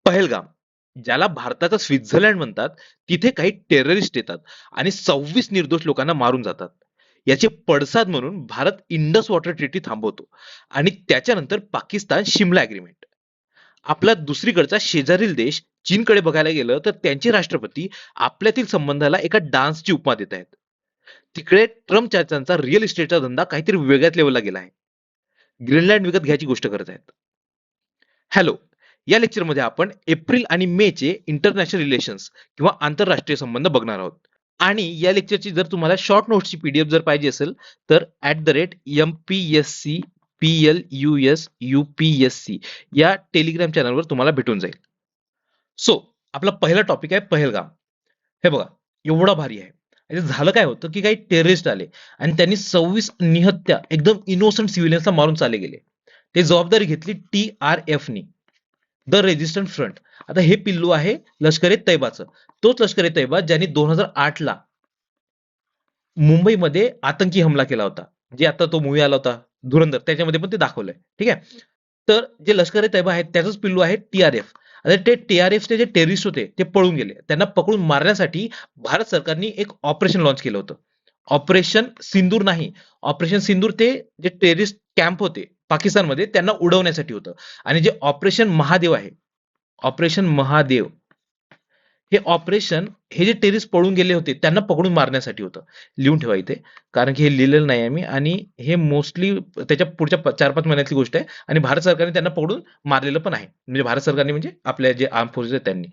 पहलगाम, ज्याला भारताचा स्वित्झर्लंड म्हणतात, तिथे काही टेररिस्ट येतात आणि 26 निर्दोष लोकांना मारून जातात. याचे पडसाद म्हणून भारत इंडस वॉटर ट्रीटी थांबवतो आणि त्याच्यानंतर पाकिस्तान शिमला अग्रीमेंट. आपला दुसरीकडचा शेजारील देश चीनकडे बघायला गेलं तर त्यांचे राष्ट्रपती आपल्यातील संबंधाला एका डान्सची उपमा देत आहेत. तिकडे ट्रम्प चाचांचा रिअल इस्टेटचा धंदा काहीतरी वेगळ्याच लेवलला गेला आहे. ग्रीनलँड विकत घ्यायची गोष्ट करत आहेत. हॅलो, या लेक्चरमध्ये आपण एप्रिल आणि मे चे इंटरनॅशनल रिलेशन्स किंवा आंतरराष्ट्रीय संबंध बघणार आहोत. आणि या लेक्चरची जर तुम्हाला शॉर्ट नोट्सची पीडीएफ जर पाहिजे असेल तर @MPSC PLUS UPSC या टेलिग्राम चॅनलवर तुम्हाला भेटून जाईल. सो आपला पहिला टॉपिक आहे पहलगाम. हे बघा, एवढा भारी आहे. आणि झालं काय होतं की काही टेररिस्ट आले आणि त्यांनी 26 निहत्या एकदम इनोसंट सिव्हिलियन्सला मारून चाले गेले. ते जबाबदारी घेतली TRF नी, द रेजिस्टंट फ्रंट. आता हे पिल्लू आहे लष्कर ए तैबाचं. तोच लष्कर ए तैबा ज्यांनी 2008 ला मुंबईमध्ये आतंकी हमला केला होता. जे आता तो मूवी आला होता धुरंधर, त्याच्यामध्ये पण ते दाखवलंय. ठीक आहे. तर जे लष्कर ए तैबा आहेत त्याचंच पिल्लू आहे TRF. आता ते TRFचे जे टेररिस्ट होते ते पळून गेले. त्यांना पकडून मारण्यासाठी भारत सरकारने एक ऑपरेशन लॉन्च केलं होतं. ऑपरेशन सिंदूर नाही. ऑपरेशन सिंदूर ते जे टेररिस्ट कॅम्प होते पाकिस्तानमध्ये त्यांना उडवण्यासाठी होतं. आणि जे ऑपरेशन महादेव आहे, ऑपरेशन महादेव, हे ऑपरेशन हे जे टेररिस्ट पळून गेले होते त्यांना पकडून मारण्यासाठी होतं. लिहून ठेवा इथे, कारण की हे लिहिलेलं नाही आहे मी आणि हे मोस्टली त्याच्या पुढच्या 4-5 महिन्यातली गोष्ट आहे आणि भारत सरकारने त्यांना पकडून मारलेलं पण आहे. म्हणजे भारत सरकारने म्हणजे आपल्या जे आर्म फोर्सेस आहेत त्यांनी.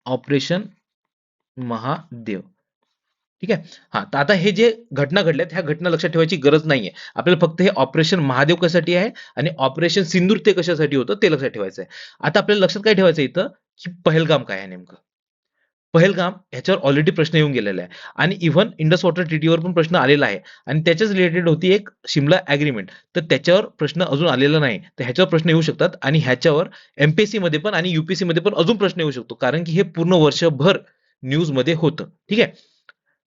ऑपरेशन महादेव. ठीक आहे. हा, तर आता हे जे घटना घडल्यात ह्या घटना लक्षात ठेवायची गरज नाहीये. आपल्याला फक्त हे ऑपरेशन महादेव कशासाठी आहे आणि ऑपरेशन सिंदूर ते कशासाठी होतं ते लक्षात ठेवायचं आहे. आता आपल्याला लक्षात काय ठेवायचं इथं की पहलगाम काय आहे नेमकं. पहलगाम ह्याच्यावर ऑलरेडी प्रश्न येऊन गेलेला आहे आणि इव्हन इंडस वॉटर ट्रीटीवर पण प्रश्न आलेला आहे आणि त्याच्याच रिलेटेड होती एक शिमला अग्रीमेंट. तर त्याच्यावर प्रश्न अजून आलेला नाही. तर ह्याच्यावर प्रश्न येऊ शकतात आणि ह्याच्यावर MPSC मध्ये पण आणि UPSC मध्ये पण अजून प्रश्न येऊ शकतो, कारण की हे पूर्ण वर्षभर न्यूज मध्ये होतं. ठीक आहे.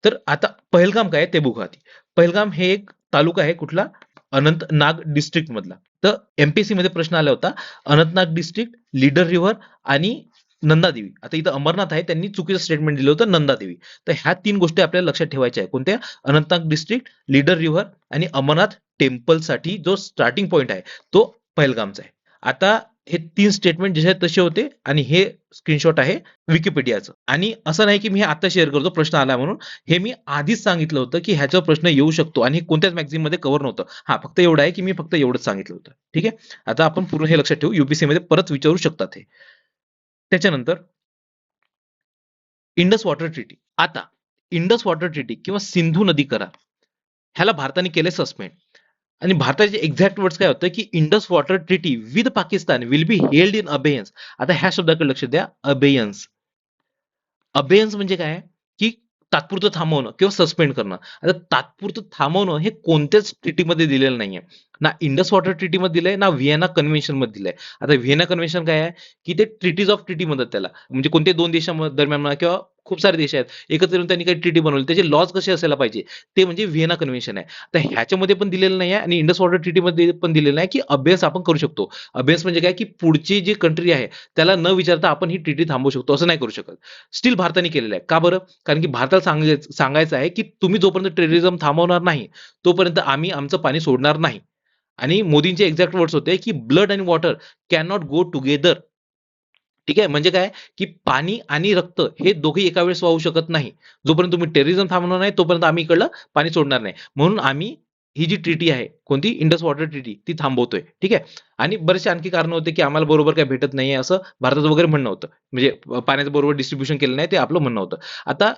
तर आता पहलगाम काय आहे ते बघू आधी. पहलगाम हे एक तालुका आहे कुठला, अनंतनाग डिस्ट्रिक्ट मधला. तर MPSC मध्ये प्रश्न आला होता अनंतनाग डिस्ट्रिक्ट, लीडर रिव्हर आणि नंदादेवी. आता इथं अमरनाथ आहे, त्यांनी चुकीचं स्टेटमेंट दिलं होतं नंदादेवी. तर ह्या 3 गोष्टी आपल्याला लक्षात ठेवायच्या आहे. कोणत्या? अनंतनाग डिस्ट्रिक्ट, लीडर रिव्हर आणि अमरनाथ टेम्पल साठी जो स्टार्टिंग पॉइंट आहे तो पहलगामचा आहे. आता हे 3 स्टेटमेंट जसे तसे होते आणि हे स्क्रीनशॉट आहे विकिपीडियाचं. आणि असं नाही की मी हे आता शेअर करतो प्रश्न आला म्हणून. हे मी आधीच सांगितलं होतं की ह्याच्यावर प्रश्न येऊ शकतो आणि हे कोणत्याच मॅगझिन मध्ये कव्हर नव्हतं. हा, फक्त एवढं आहे की मी फक्त एवढंच सांगितलं होतं. ठीक आहे. आता आपण पूर्ण हे लक्षात ठेवू, UPSC मध्ये परत विचारू शकतात हे. त्याच्यानंतर इंडस वॉटर ट्रीटी. आता इंडस वॉटर ट्रीटी किंवा सिंधू नदी करार ह्याला भारताने केले सस्पेंड आणि भारताचे एक्झॅक्ट वर्ड्स काय होतं की Indus water treaty with Pakistan will be held in abeyance. आता ह्या शब्दाकडे लक्ष द्या, अबेयन्स. अबेयन्स म्हणजे काय, की तात्पुरतं थांबवणं किंवा सस्पेंड करणं. आता तात्पुरतं थांबवणं हे कोणत्याच ट्रीटीमध्ये दिलेलं नाहीये. ना इंडस वॉटर ट्रीटीमध्ये दिलंय ना व्हिएना कन्व्हेन्शन मध्ये दिलंय. आता व्हिएना कन्व्हेन्शन काय आहे की ते ट्रीटीज ऑफ ट्रीटी म्हणतात त्याला. म्हणजे कोणते 2 दरम्यान म्हणा किंवा खूप सारे देश आहेत एकत्र येऊन त्यांनी काही ट्रीटी बनवली, त्याचे लॉज कसे असायला पाहिजे ते म्हणजे व्हिएना कन्व्हेन्शन आहे. तर ह्याच्यामध्ये पण दिलेलं नाही आहे आणि इंडस वॉटर ट्रीटीमध्ये पण दिलेलं नाही की अभ्यास आपण करू शकतो. अभ्यास म्हणजे काय की पुढची जी कंट्री आहे त्याला न विचारता आपण ही ट्रीटी थांबवू शकतो, असं नाही करू शकत. स्टील भारताने केलेलं आहे. का बरं? कारण की भारताला सांगायचं आहे की तुम्ही जोपर्यंत टेररिझम थांबवणार नाही तोपर्यंत आम्ही आमचं पाणी सोडणार नाही. आणि मोदींचे एक्झॅक्ट वर्ड्स होते की blood and water can not go together. ठीक आहे. म्हणजे काय की पाणी आणि रक्त हे दोघे एका वेळेस वाहू शकत नाही. जोपर्यंत तुम्ही टेररिझम थांबवणार नाही तोपर्यंत आम्ही इकडलं पाणी सोडणार नाही. म्हणून आम्ही ही जी ट्रीटी आहे कोणती, इंडस वॉटर ट्रीटी, ती थांबवतोय. ठीक आहे. आणि बरेचसे आणखी कारण होते की आम्हाला बरोबर काय भेटत नाहीये असं भारताचं वगैरे म्हणणं होतं. म्हणजे पाण्याचं बरोबर डिस्ट्रीब्युशन केलं नाही ते आपलं म्हणणं होतं. आता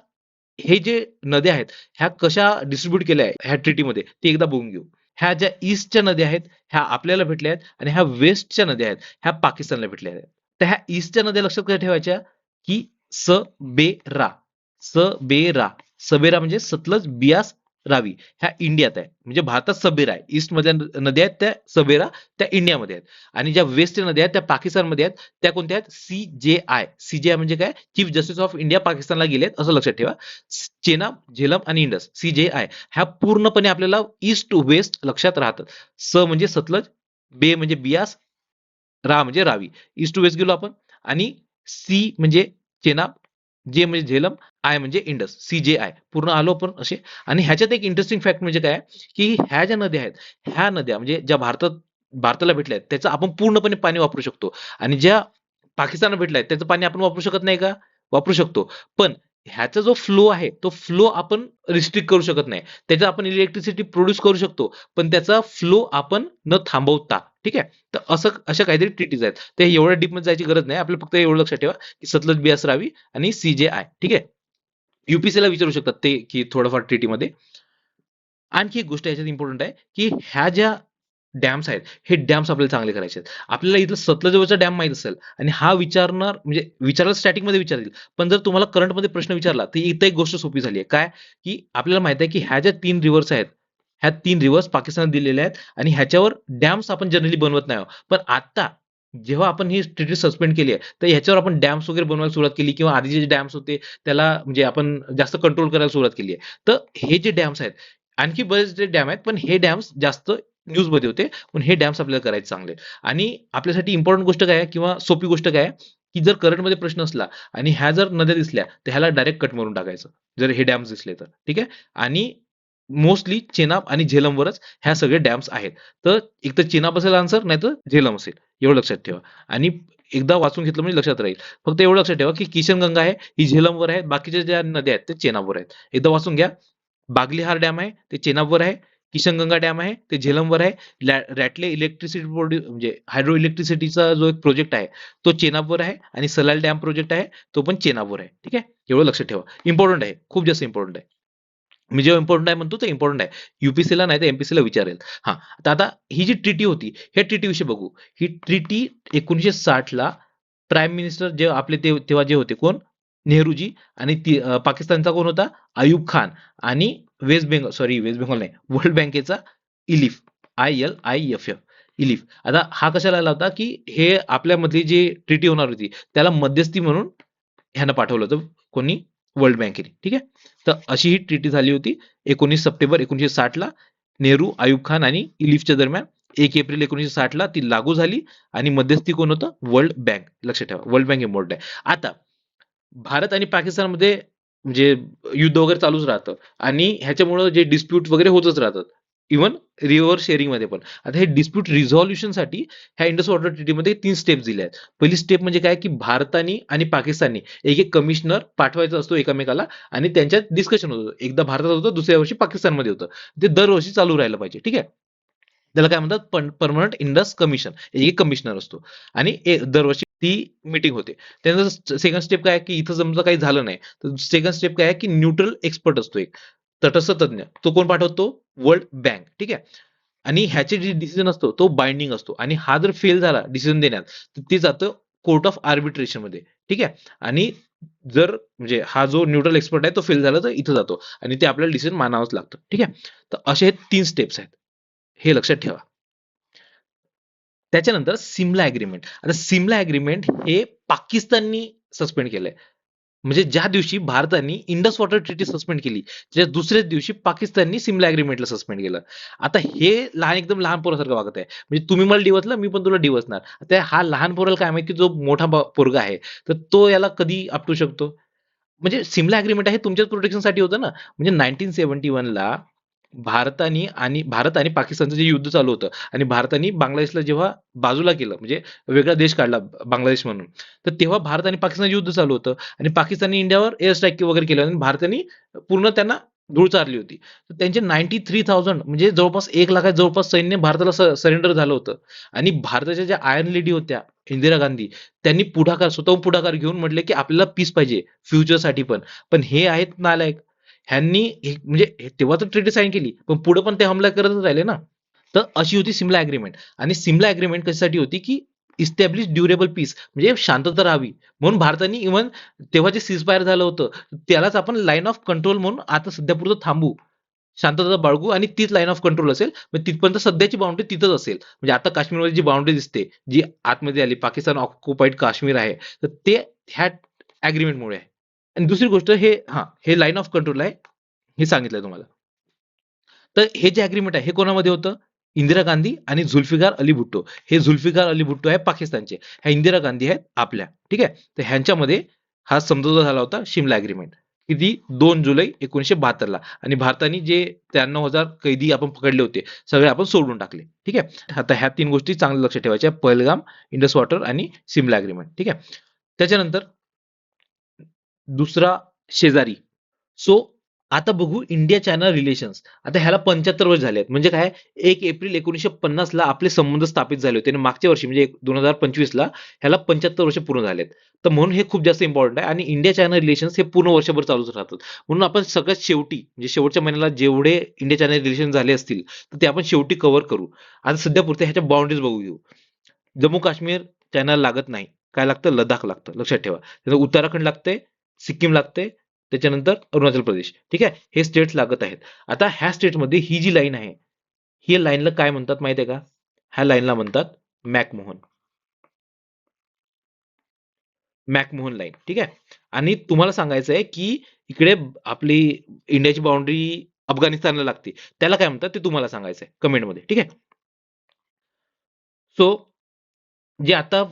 हे जे नद्या आहेत ह्या कशा डिस्ट्रीब्यूट केल्या आहेत ह्या ट्रीटीमध्ये ते एकदा बघून घेऊ. ह्या ज्या ईस्टच्या नद्या आहेत ह्या आपल्याला भेटल्या आहेत आणि ह्या वेस्टच्या नद्या आहेत ह्या पाकिस्तानला भेटल्या आहेत. तर ह्या ईस्टच्या नद्या लक्षात काय ठेवायच्या की सबेरा. सबेरा. सबेरा म्हणजे सतलज, बियास, रावी ह्या इंडियात आहे. म्हणजे भारतात सबेरा आहे. ईस्ट मधल्या नद्या आहेत त्या सबेरा, त्या इंडियामध्ये आहेत. आणि ज्या वेस्टच्या नद्या आहेत त्या पाकिस्तानमध्ये आहेत. त्या कोणत्या आहेत? CJI. CJI म्हणजे काय? चीफ जस्टिस ऑफ इंडिया पाकिस्तानला गेलेत असं लक्षात ठेवा. चेनाब, झेलम आणि इंडस, CJI ह्या पूर्णपणे आपल्याला ईस्ट टू वेस्ट लक्षात राहतात. स म्हणजे सतलज, बे म्हणजे बियास, रा म्हणजे रावी. ईस्ट टू वेस्ट गेलो आपण. आणि सी म्हणजे चेनाब, जे म्हणजे झेलम, आय म्हणजे इंडस, CJI पूर्ण आलो पण असे. आणि ह्याच्यात एक इंटरेस्टिंग फॅक्ट म्हणजे काय, की ह्या ज्या नद्या आहेत, ह्या नद्या म्हणजे ज्या भारताला भेटल्या आहेत त्याचं आपण पूर्णपणे पाणी वापरू शकतो. आणि ज्या पाकिस्तानला भेटल्या आहेत त्याचं पाणी आपण वापरू शकत नाही का? वापरू शकतो. पण ह्याचा जो फ्लो आहे तो फ्लो आपण रिस्ट्रिक्ट करू शकत नाही. त्याच्यात आपण इलेक्ट्रिसिटी प्रोड्यूस करू शकतो, पण त्याचा फ्लो आपण न थांबवता. ठीक आहे. तर असं अशा काहीतरी ट्रिटीज आहेत. ते एवढ्या डीप मध्ये जायची गरज नाही. आपल्याला फक्त एवढं लक्षात ठेवा की सतलज, बियास, रावी आणि CJI. ठीक आहे. UPSC ला विचारू शकतात ते की थोडंफार ट्रिटीमध्ये. आणखी एक गोष्ट याच्यात इम्पॉर्टंट आहे, की ह्या ज्या डॅम्स आहेत, हे डॅम्स आपल्याला चांगले करायचे आहेत. आपल्याला इथलं सतलजवरचा डॅम माहीत असेल आणि हा विचारणार म्हणजे विचारायला स्टॅटिकमध्ये विचारतील. पण जर तुम्हाला करंटमध्ये प्रश्न विचारला, तर इथं एक गोष्ट सोपी झाली आहे. काय? की आपल्याला माहिती आहे, की ह्या ज्या 3 रिव्हर्स आहेत, ह्या 3 रिव्हर्स पाकिस्तानात दिलेल्या आहेत आणि ह्याच्यावर डॅम्स आपण जनरली बनवत नाही आहोत. पण आता जेव्हा आपण ही ट्रिटी सस्पेंड केली आहे, तर ह्याच्यावर आपण डॅम्स वगैरे बनवायला सुरुवात केली किंवा आधी जे डॅम्स होते त्याला म्हणजे आपण जास्त कंट्रोल करायला सुरुवात केली आहे. तर हे जे डॅम्स आहेत, आणखी बरेच जे डॅम आहेत, पण हे डॅम्स जास्त न्यूजमध्ये होते. पण हे डॅम्स आपल्याला करायचे चांगले. आणि आपल्यासाठी इम्पॉर्टंट गोष्ट काय आहे किंवा सोपी गोष्ट काय आहे, की जर करंटमध्ये प्रश्न असला आणि ह्या जर नद्या दिसल्या, तर ह्याला डायरेक्ट कट मारून टाकायचं. जर हे डॅम्स दिसले तर. ठीक आहे. आणि मोस्टली चेनाब आणि झेलमवरच ह्या सगळे डॅम्स आहेत. तर एक तर चेनाब असेल आन्सर, नाहीतर झेलम असेल. एवढं लक्षात ठेवा. आणि एकदा वाचून घेतलं म्हणजे लक्षात राहील. फक्त एवढं लक्षात ठेवा, की किशनगंगा आहे, ही झेलमवर आहे. बाकीच्या ज्या नद्या आहेत, ते चेनाबवर आहेत. एकदा वाचून घ्या. बागलीहार डॅम आहे, ते चेनाबवर आहे. किशनगंगा डॅम आहे, ते झेलमवर आहे. रॅटले इलेक्ट्रिसिटी म्हणजे हायड्रो इलेक्ट्रिसिटीचा जो एक प्रोजेक्ट आहे, तो चेनाबवर आहे. आणि सलाल डॅम प्रोजेक्ट आहे, तो पण चेनाबवर आहे. ठीक आहे. एवढं लक्षात ठेवा. इम्पॉर्टंट आहे. खूप जास्त इम्पॉर्टंट आहे. मी जेव्हा इम्पॉर्टंट आहे म्हणतो ते इम्पॉर्टंट आहे. UPSCला नाही तर MPSCला विचारेल. हां, तर आता ही जी ट्रिटी होती, ह्या ट्रिटीविषयी बघू. ही ट्रिटी 1960ला प्राईम मिनिस्टर जे आपले तेव्हा जे होते कोण? नेहरूजी. आणि पाकिस्तानचा कोण होता? अयूब खान. आणि वेस्ट बेंगॉल नाही, वर्ल्ड बँकेचा इलिफ, ILIFF, इलिफ. आता हा कशाला आला होता, की हे आपल्यामधली जी ट्रिटी होणार होती, त्याला मध्यस्थी म्हणून ह्यानं पाठवलं होतं. कोणी? वर्ल्ड बँकेने. ठीक आहे. तर अशी ही ट्रिटी झाली होती 19 सप्टेंबर 1960ला. नेहरू, अयूब खान आणि इलिफच्या दरम्यान. 1 एप्रिल 1960ला ती लागू झाली. आणि मध्यस्थी कोण होतं? World bank. लक्षात ठेवा, वर्ल्ड बँक इम्पॉर्टंट आहे. आता भारत आणि पाकिस्तानमध्ये म्हणजे युद्ध वगैरे चालूच राहतं आणि ह्याच्यामुळं जे डिस्प्यूट वगैरे होतच राहतात. इव्हन रिव्हर शेअरिंगमध्ये पण. आता हे डिस्प्यूट रिझॉल्युशनसाठी ह्या इंडस वॉटर ट्रिटीमध्ये 3 स्टेप्स दिल्या आहेत. पहिली स्टेप म्हणजे काय, की भारताने आणि पाकिस्तानने एक कमिशनर पाठवायचा असतो एकमेकाला आणि त्यांच्यात डिस्कशन होतं. एकदा भारतात होतं, दुसऱ्या वर्षी पाकिस्तानमध्ये होतं. ते दरवर्षी चालू राहिलं पाहिजे. ठीक आहे. त्याला काय म्हणतात? Permanent Indus commission. एक कमिशनर असतो आणि दरवर्षी ती मीटिंग होते. त्यानंतर सेकंड स्टेप काय आहे, की इथं समजा काही झालं नाही, तर सेकंड स्टेप काय आहे, की न्यूट्रल एक्सपर्ट असतो एक तटस्थ तज्ञ. तो कोण पाठवतो? World bank. ठीक आहे. आणि ह्याचे जे डिसिजन असतो तो बाइंडिंग असतो आणि हा जर फेल झाला डिसिजन देण्यात, तर ते जातं कोर्ट ऑफ आर्बिट्रेशन मध्ये. ठीक आहे. आणि जर म्हणजे हा जो न्यूट्रल एक्सपर्ट आहे तो फेल झाला तर इथं जातो आणि ते आपल्याला डिसिजन मानावंच लागतं. ठीक आहे. तर असे हे 3 स्टेप्स आहेत. हे लक्षात ठेवा. त्याच्यानंतर सिमला अग्रीमेंट. आता सिमला अग्रीमेंट हे पाकिस्ताननी सस्पेंड केलंय. म्हणजे ज्या दिवशी भारताने इंडस वॉटर ट्रिटी सस्पेंड केली, त्याच्या दुसऱ्याच दिवशी पाकिस्ताननी सिमला अग्रीमेंटला सस्पेंड केलं. आता हे एकदम लहान पोरासारखं वागत आहे. म्हणजे तुम्ही मला डिवचलं, मी पण तुला डिवचणार. आता हा लहान पोराला काय माहिती, जो मोठा पोरगा आहे, तर तो याला कधी आपटू शकतो? म्हणजे सिमला अग्रीमेंट आहे तुमच्याच प्रोटेक्शनसाठी होतं ना. म्हणजे 1971ला भारत आणि पाकिस्तानचं जे युद्ध चालू होतं आणि भारताने बांगलादेशला जेव्हा बाजूला केलं म्हणजे वेगळा देश काढला बांगलादेश म्हणून, तर तेव्हा भारत आणि पाकिस्तान युद्ध चालू होतं आणि पाकिस्तानने इंडियावर एअर स्ट्राईक वगैरे केलं आणि भारताने पूर्ण त्यांना धूळ चारली होती. तर त्यांचे 93,000 म्हणजे जवळपास 1 लाख जवळपास सैन्य भारताला सरेंडर झालं होतं. आणि भारताच्या ज्या आयर्न लेडी होत्या इंदिरा गांधी, त्यांनी स्वतःहून पुढाकार घेऊन म्हटले की आपल्याला पीस पाहिजे फ्युचरसाठी पण. पण हे आहेत नालायक. ह्यांनी म्हणजे तेव्हा तर ट्रिटी साईन केली, पण पुढे पण ते हमला करतच राहिले ना. तर अशी होती सिमला अग्रीमेंट. आणि सिमला अग्रीमेंट कशासाठी होती, की इस्टॅब्लिश ड्युरेबल पीस म्हणजे शांतता राहावी म्हणून भारताने इव्हन तेव्हा जे सीजफायर झालं होतं त्यालाच आपण लाईन ऑफ कंट्रोल म्हणून आता सध्या पुरतं थांबू, शांतता बाळगू आणि तीच लाईन ऑफ कंट्रोल असेल. म्हणजे तिथपर्यंत सध्याची बाउंड्री तिथंच असेल. म्हणजे आता काश्मीरमध्ये जी बाउंड्री दिसते, जी आतमध्ये आली, पाकिस्तान ऑक्युपाईड काश्मीर आहे, तर ते ह्या अग्रीमेंटमुळे आहे. आणि दुसरी गोष्ट हे लाईन ऑफ कंट्रोल आहे, हे सांगितलंय तुम्हाला. तर हे जे अग्रीमेंट आहे हे कोणामध्ये होतं? इंदिरा गांधी आणि झुल्फिकार अली भुट्टो. हे झुल्फिकार अली भुट्टो आहे पाकिस्तानचे, ह्या इंदिरा गांधी आहेत आपल्या. ठीक आहे. तर ह्यांच्यामध्ये हा समझोता झाला होता, शिमला अग्रीमेंट. किती? 2 जुलै 1972 ला. आणि भारताने जे 93,000 कैदी आपण पकडले होते, सगळे आपण सोडून टाकले. ठीक आहे. आता ह्या 3 गोष्टी चांगल्या लक्षात ठेवायच्या: पहलगाम, इंडस वॉटर आणि शिमला अग्रीमेंट. ठीक आहे. त्याच्यानंतर दुसरा शेजारी. सो आता बघू इंडिया चायना रिलेशन्स. आता ह्याला 75 वर्ष झाले आहेत. म्हणजे काय? 1 एप्रिल 1950 ला आपले संबंध स्थापित झाले होते आणि मागच्या वर्षी म्हणजे 2025 ला ह्याला 75 वर्ष पूर्ण झालेत. तर म्हणून हे खूप जास्त इम्पॉर्टंट आहे आणि इंडिया चायना रिलेशन्स हे पूर्ण वर्षभर चालूच राहतात. म्हणून आपण सगळ्यात शेवटी म्हणजे शेवटच्या महिन्याला जेवढे इंडिया चायना रिलेशन झाले असतील तर ते आपण शेवटी कव्हर करू. आता सध्या पुरते ह्याच्या बाउंड्रीज बघू घेऊ. जम्मू काश्मीर चायनाला लागत नाही. काय लागतं? लडाख लागतं. लक्षात ठेवा. त्यानंतर उत्तराखंड लागते, सिक्कीम लागते, त्याच्यानंतर अरुणाचल प्रदेश. ठीक आहे. हे स्टेट्स लागत आहेत. आता ह्या स्टेटमध्ये ही जी लाईन आहे, ही लाईनला काय म्हणतात माहिती आहे का? ह्या लाईनला म्हणतात मॅकमोहन. McMahon line. ठीक आहे. आणि तुम्हाला सांगायचं आहे की इकडे आपली इंडियाची बाउंड्री अफगाणिस्तानला लागते, त्याला काय म्हणतात ते तुम्हाला सांगायचं आहे कमेंटमध्ये. ठीक आहे. सो जे आता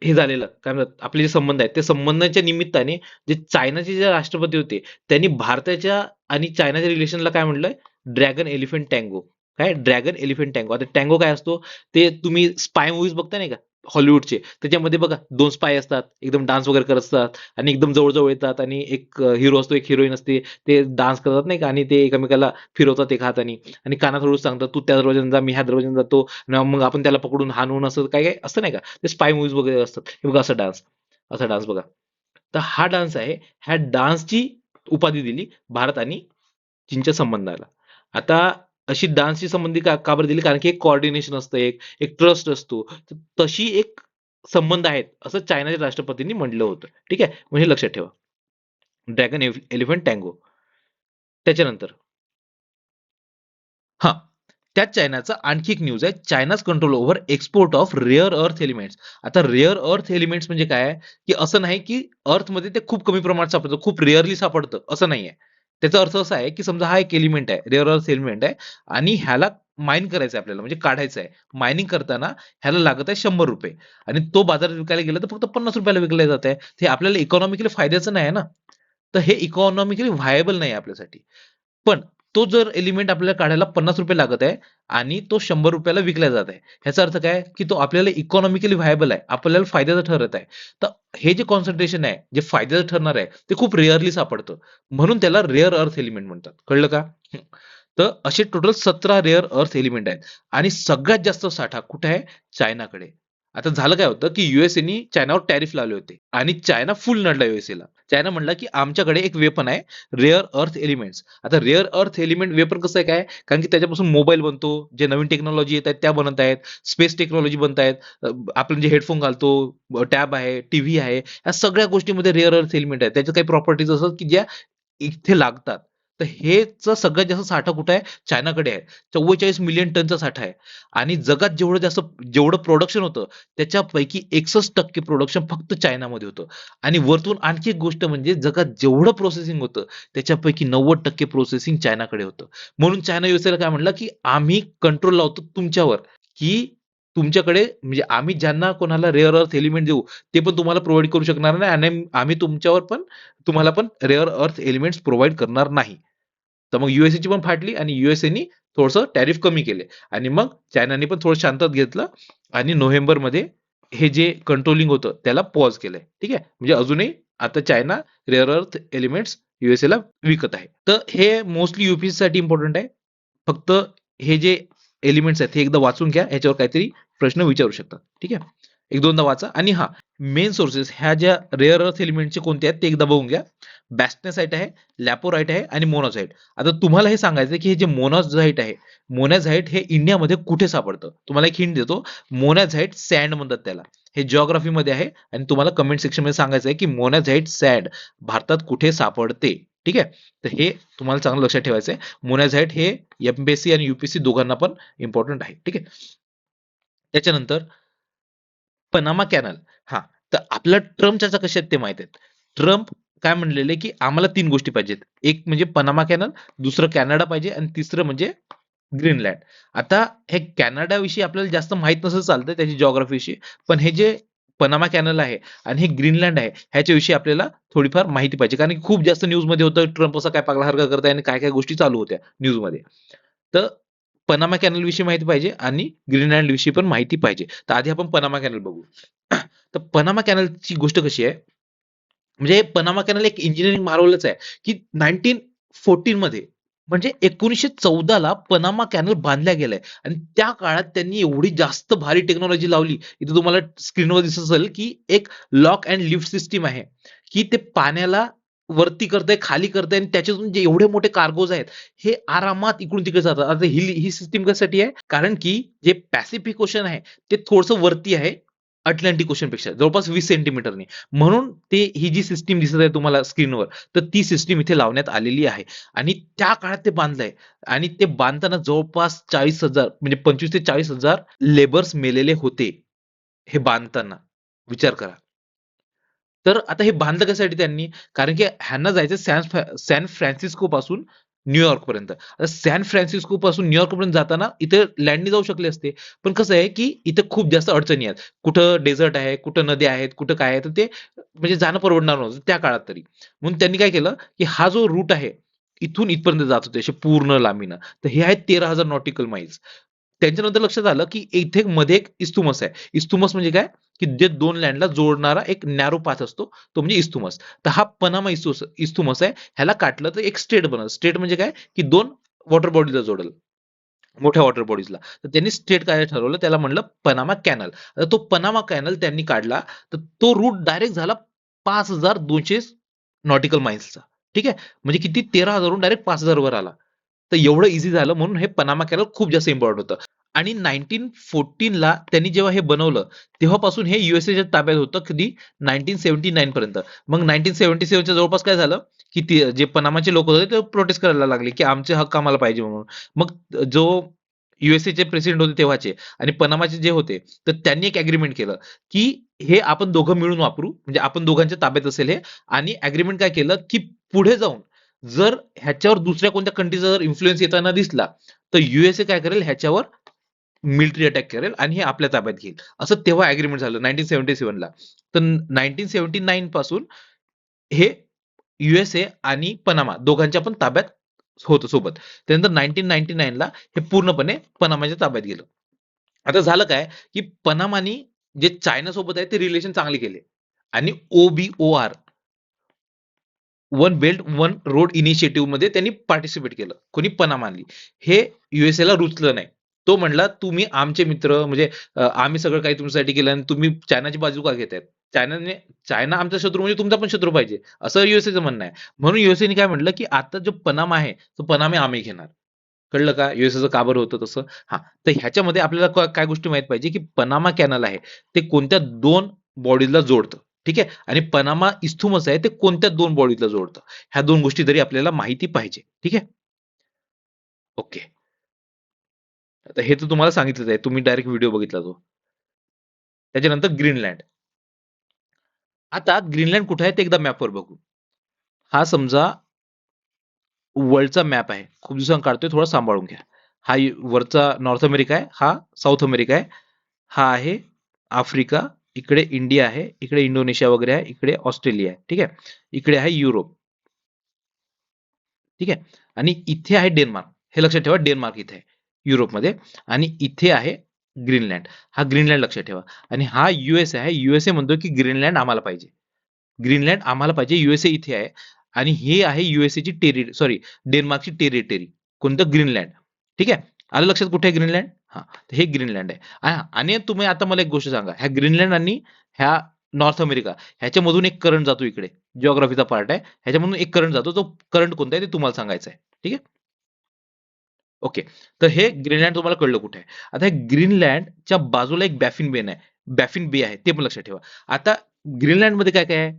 हे झालेलं काय म्हणतात आपले जे संबंध आहेत, त्या संबंधांच्या निमित्ताने जे चायनाचे जे राष्ट्रपती होते त्यांनी भारताच्या आणि चायनाच्या रिलेशनला काय म्हटलंय? Dragon elephant tango. काय? Dragon elephant tango. आता टँगो काय असतो? ते तुम्ही स्पाय मूव्हीज बघता नाही का हॉलिवूडचे, त्याच्यामध्ये बघा 2 स्पाय असतात, एकदम डान्स वगैरे करत असतात आणि एकदम जवळ येतात आणि एक हिरो असतो, एक हिरोईन असते, ते डान्स करतात नाही का आणि ते एकमेकाला फिरवतात एक हाताने आणि कानात हळूच सांगतात, तू त्या दरवाज्याने जा, मी ह्या दरवाज्याने जातो, आणि मग आपण त्याला पकडून हाणून असं काय काय असतं नाही का, ते स्पाय मूव्हीज वगैरे असतात. हे बघा असा डान्स बघा. तर हा डान्स आहे, ह्या डान्सची उपाधी दिली भारत आणि चीनच्या संबंधाला. आता अशी डान्सची संबंधी का बरं दिली? कारण की एक कोऑर्डिनेशन असतं, एक एक ट्रस्ट असतो. तर तशी एक संबंध आहेत असं चायनाच्या राष्ट्रपतींनी म्हटलं होतं. ठीक आहे. म्हणजे लक्षात ठेवा. Dragon elephant tango. त्याच्यानंतर हां. त्याच चायनाचा आणखी एक न्यूज आहे. चायनाज control over export of rare earth elements. आता रेअर अर्थ एलिमेंट्स म्हणजे काय आहे, की असं नाही की अर्थमध्ये ते खूप कमी प्रमाणात सापडतं, खूप रेअरली सापडतं, असं नाहीये. त्याचा अर्थ असा आहे, की समजा हा एक एलिमेंट आहे, रेअर अर्थ एलिमेंट आहे आणि ह्याला माइन करायचं आहे आपल्याला, म्हणजे काढायचं आहे. मायनिंग करताना ह्याला लागत आहे ₹100 आणि तो बाजारात विकायला गेला तर फक्त ₹50 ला विकलं जात आहे. ते आपल्याला इकॉनॉमिकली फायद्याचं नाही आहे ना. तर हे इकॉनॉमिकली व्हायबल नाही आपल्यासाठी. पण तो जर एलिमेंट आपल्याला काढायला ₹50 लागत आहे आणि तो ₹100 ला विकला जात आहे. ह्याचा अर्थ काय? की तो आपल्याला इकॉनॉमिकली व्हायबल आहे. आपल्याला फायद्याचं ठरत आहे. तर हे जे कॉन्सन्ट्रेशन आहे, जे फायद्याचं ठरणार आहे, ते खूप रेअरली सापडतं. म्हणून त्याला रेअर अर्थ एलिमेंट म्हणतात. कळलं का? तर असे टोटल 17 रेअर अर्थ एलिमेंट आहेत आणि सगळ्यात जास्त साठा कुठे आहे? चायनाकडे. आता झालं काय होतं, की यूएसएनी चायनावर टॅरिफ लावले होते आणि चायना फुल नडला यूएसएला. चायना म्हणला, की आमच्याकडे एक वेपन आहे, रेअर अर्थ एलिमेंट्स. आता रेअर अर्थ एलिमेंट वेपन कसं आहे काय? कारण की त्याच्यापासून मोबाईल बनतो, जे नवीन टेक्नॉलॉजी येत आहेत त्या बनत आहेत, स्पेस टेक्नॉलॉजी बनत आहेत, आपण जे हेडफोन घालतो, टॅब आहे, टीव्ही आहे, या सगळ्या गोष्टीमध्ये रेअर अर्थ एलिमेंट आहे. त्याच्या काही प्रॉपर्टीज असतात, की ज्या इथे लागतात. तर हेच सगळ्यात जास्त साठा कुठे आहे? चायनाकडे आहे. 44 मिलियन टनचा साठा आहे आणि जगात जेवढं प्रोडक्शन होतं, त्याच्यापैकी 61% प्रोडक्शन फक्त चायनामध्ये होतं. आणि वरतून आणखी एक गोष्ट म्हणजे जगात जेवढं प्रोसेसिंग होतं, त्याच्यापैकी 90% प्रोसेसिंग चायनाकडे होतं. म्हणून चायना यूएसएला काय म्हणला, की आम्ही कंट्रोल लावतो तुमच्यावर, की तुमच्याकडे म्हणजे आम्ही ज्यांना कोणाला रेअर अर्थ एलिमेंट देऊ, ते पण तुम्हाला प्रोव्हाईड करू शकणार नाही आणि आम्ही तुमच्यावर पण तुम्हाला पण रेअर अर्थ एलिमेंट्स प्रोव्हाईड करणार नाही. तर मग यूएसएची पण फाटली आणि यूएसएनी थोडंसं टॅरिफ कमी केले आणि मग चायनाने पण थोडं शांतत घेतलं आणि नोव्हेंबरमध्ये हे जे कंट्रोलिंग होतं त्याला पॉज केलंय. ठीक आहे. म्हणजे अजूनही आता चायना रेअर अर्थ एलिमेंट्स यूएसएला विकत आहे. तर हे मोस्टली यूपीएससी साठी इम्पॉर्टंट आहे. फक्त हे जे एलिमेंट्स आहेत हे एकदा वाचून घ्या. ह्याच्यावर काहीतरी प्रश्न विचारू शकतात. ठीक आहे. एक दोनदा वाचा आणि हा मेन सोर्सेस ह्या ज्या रेअर अर्थ एलिमेंटचे कोणते आहेत ते एकदा बघून घ्या. बॅस्टनेसाइट आहे, लॅपोराइट आहे आणि मोनोझाइट. आता तुम्हाला हे सांगायचं आहे की हे जे मोनोझाइट आहे, मोनॅझाइट हे इंडियामध्ये कुठे सापडतं? तुम्हाला एक हिंट देतो. मोनॅझाइट सँड म्हणतात त्याला. हे जिओग्राफीमध्ये आहे आणि तुम्हाला कमेंट सेक्शनमध्ये सांगायचं आहे की मोनॅझाइट सँड भारतात कुठे सापडते? ठीक आहे. तर हे तुम्हाला चांगलं लक्षात ठेवायचं आहे. मोनॅझाइट हे एमपीएससी आणि यूपीएससी दोघांना पण इम्पॉर्टंट आहे. ठीक आहे. त्याच्यानंतर पनामा कॅनल. हां, तर आपल्या ट्रम्प चाचा कसे आहेत ते माहित आहेत. ट्रम्प काय म्हणलेले, की आम्हाला 3 गोष्टी पाहिजेत. एक म्हणजे पनामा कॅनल, दुसरं कॅनडा पाहिजे आणि तिसरं म्हणजे ग्रीनलँड. आता हे कॅनडाविषयी आपल्याला जास्त माहित नसेल चालतं त्याची जिओग्राफीविषयी, पण हे जे पनामा कॅनल आहे आणि हे ग्रीनलँड आहे ह्याच्याविषयी आपल्याला थोडीफार माहिती पाहिजे. कारण की खूप जास्त न्यूजमध्ये होतं ट्रम्प असा काय पागलासारखा करताय आणि काय काय गोष्टी चालू होत्या न्यूजमध्ये. तर पनामा कॅनल विषयी माहिती पाहिजे आणि ग्रीनलँड विषयी पण माहिती पाहिजे. तर आधी आपण पनामा कॅनल बघू. तर पनामा कॅनलची गोष्ट कशी आहे, म्हणजे पनामा कॅनल एक इंजिनिअरिंग मार्व्हलच आहे, की 1914 मध्ये म्हणजे 1914ला पनामा कॅनल बांधल्या गेलाय आणि त्या काळात त्यांनी एवढी जास्त भारी टेक्नॉलॉजी लावली. इथे तुम्हाला स्क्रीनवर दिसत असेल, की एक लॉक अँड लिफ्ट सिस्टीम आहे, की ते पाण्याला वरती करतंय, खाली करतंय आणि त्याच्यातून जे एवढे मोठे कार्गोज आहेत, हे आरामात इकडून-तिकडे जातात. आता ही सिस्टीम कशासाठी आहे? कारण की जे पॅसिफिक ओशन आहे, ते थोडंसं वरती आहे अटलांटिक ओशनपेक्षा जवळपास 20 सेंटीमीटरनी. म्हणून ते ही जी सिस्टीम दिसत आहे तुम्हाला स्क्रीनवर, तर ती सिस्टीम इथे लावण्यात आलेली आहे. आणि त्या काळात ते बांधलंय आणि ते बांधताना जवळपास 40,000 म्हणजे 25 ते 40,000 लेबर्स मेलेले होते, हे बांधताना. विचार करा. तर आता हे बांधलं कशासाठी त्यांनी? कारण की ह्यांना जायचं सॅन फ्रान्सिस्को पासून न्यूयॉर्क पर्यंत. आता सॅन फ्रान्सिस्को पासून न्यूयॉर्क पर्यंत जाताना इथे लँडनी जाऊ शकले असते. पण कसं आहे, की इथं खूप जास्त अडचणी आहेत. कुठं डेझर्ट आहे, कुठं नद्या आहेत, कुठं काय आहे, तर ते म्हणजे जाणं परवडणार नव्हतं त्या काळात तरी. म्हणून त्यांनी काय केलं, की हा जो रूट आहे, इथून इथपर्यंत जात होते असे पूर्ण लांबीनं. तर हे आहेत 13,000 नॉटिकल माईल्स. त्यांच्यानंतर लक्षात आलं, की इथे मध्ये एक इस्तुमस आहे. इस्तुमस म्हणजे काय? की जे 2 लँडला जोडणारा एक नॅरो पाथ असतो, तो म्हणजे इस्तुमस. तर हा पनामा इस्तुमस आहे. ह्याला काटलं तर एक स्टेट बनल. स्टेट म्हणजे काय? की 2 वॉटर बॉडीजला जोडेल. मोठ्या वॉटर बॉडीजला. तर त्यांनी स्टेट काय ठरवलं, त्याला म्हणलं पनामा कॅनल. आता तो पनामा कॅनल त्यांनी काढला, तर तो रूट डायरेक्ट झाला 5,200 नॉटिकल माईल्सचा. ठीक आहे. म्हणजे किती 13,000 वरून डायरेक्ट 5,000 वर आला. तर एवढं ईझी झालं म्हणून हे पनामा कॅनल खूप जास्त इम्पॉर्टंट होतं. आणि 1914ला त्यांनी जेव्हा हे बनवलं, तेव्हापासून हे यूएसएच्या ताब्यात होतं. कधी 1979 पर्यंत. मग 1977च्या जवळपास काय झालं, की ते जे पनामाचे लोक होते ते प्रोटेस्ट करायला लागले, की आमचे हक्क आम्हाला पाहिजे म्हणून. मग जो यूएसएचे प्रेसिडेंट होते तेव्हाचे आणि पनामाचे जे होते, तर त्यांनी एक अग्रीमेंट केलं, की हे आपण दोघं मिळून वापरू. म्हणजे आपण दोघांच्या ताब्यात असेल हे. आणि अग्रीमेंट काय केलं, की पुढे जाऊन जर ह्याच्यावर दुसऱ्या कोणत्या कंट्रीचा जर इन्फ्लुअन्स येताना दिसला, तर यूएसए काय करेल ह्याच्यावर मिलिटरी अटॅक करेल आणि हे आपल्या ताब्यात घेईल. असं तेव्हा अग्रीमेंट झालं 1977 ला. तर 1979 पासून हे यूएसए आणि पनामा दोघांच्या पण ताब्यात होतं सोबत. त्यानंतर 1999 ला हे पूर्णपणे पनामाच्या ताब्यात गेलं. आता झालं काय, की पनामानी जे चायनासोबत आहे ते रिलेशन चांगले केले आणि OBOR one belt one road initiative मध्ये त्यांनी पार्टिसिपेट केलं. कोणी पनामानी. हे यूएसए ला रुचलं नाही. तो म्हणला, "तुम्ही आमचे मित्र म्हणजे आम्ही सगळं काही तुमच्यासाठी केलं आणि तुम्ही चायनाची बाजू का घेतायत? चायनाने चायना आमचा शत्रू म्हणजे तुमचा पण शत्रू पाहिजे." असं यूएसएचं म्हणणं आहे. म्हणून यूएसएने काय म्हटलं, की आता जो पनामा आहे, तो पनामा आम्ही घेणार. कळलं का? यूएसएचं का बरं होतं तसं? हां. तर ह्याच्यामध्ये आपल्याला काय गोष्टी माहीत पाहिजे, की पनामा कॅनल आहे, ते कोणत्या 2 बॉडीजला जोडतं. ठीक आहे. आणि पनामा इस्थुमस आहे ते कोणत्या 2 बॉडीजला जोडतं. ह्या 2 गोष्टी तरी आपल्याला माहिती पाहिजे. ठीक आहे. ओके. आता हे तर तुम्हाला सांगितलंच आहे. तुम्ही डायरेक्ट व्हिडिओ बघितला तो. त्याच्यानंतर ग्रीनलँड. आता ग्रीनलँड कुठे आहे ते एकदा मॅपवर बघू. हा समजा वर्ल्डचा मॅप आहे. खूप दिवसांनी काढतोय थोडा सांभाळून घ्या. हा वरचा नॉर्थ अमेरिका आहे, हा साऊथ अमेरिका आहे, हा आहे आफ्रिका, इकडे इंडिया आहे, इकडे इंडोनेशिया वगैरे आहे, इकडे ऑस्ट्रेलिया आहे. ठीक आहे. इकडे आहे युरोप. ठीक आहे. आणि इथे आहे डेन्मार्क. हे लक्षात ठेवा डेन्मार्क इथे आहे युरोपमध्ये आणि इथे आहे ग्रीनलँड. हा ग्रीनलँड लक्षात ठेवा. आणि हा यूएसए आहे. यूएसए म्हणतो की ग्रीनलँड आम्हाला पाहिजे. ग्रीनलँड आम्हाला पाहिजे. यूएसए इथे आहे आणि हे आहे यूएसएची सॉरी डेन्मार्कची टेरिटरी. कोणतं ग्रीनलँड. ठीक आहे. आलं लक्षात कुठे आहे ग्रीनलँड? हां. हे ग्रीनलँड आहे. आणि तुम्ही आता मला एक गोष्ट सांगा. ह्या ग्रीनलँड आणि ह्या नॉर्थ अमेरिका ह्याच्यामधून एक करंट जातो इकडे. जिओग्राफीचा पार्ट आहे. ह्याच्यामधून एक करंट जातो. तो करंट कोणता आहे ते तुम्हाला सांगायचं आहे. ठीक आहे. ओके. तर हे ग्रीनलँड तुम्हाला कळलं कुठे आहे. आता हे ग्रीनलँडच्या बाजूला एक बॅफिन बेन आहे. बॅफिन बे आहे. ते पण लक्षात ठेवा. आता ग्रीनलँडमध्ये काय-काय आहे?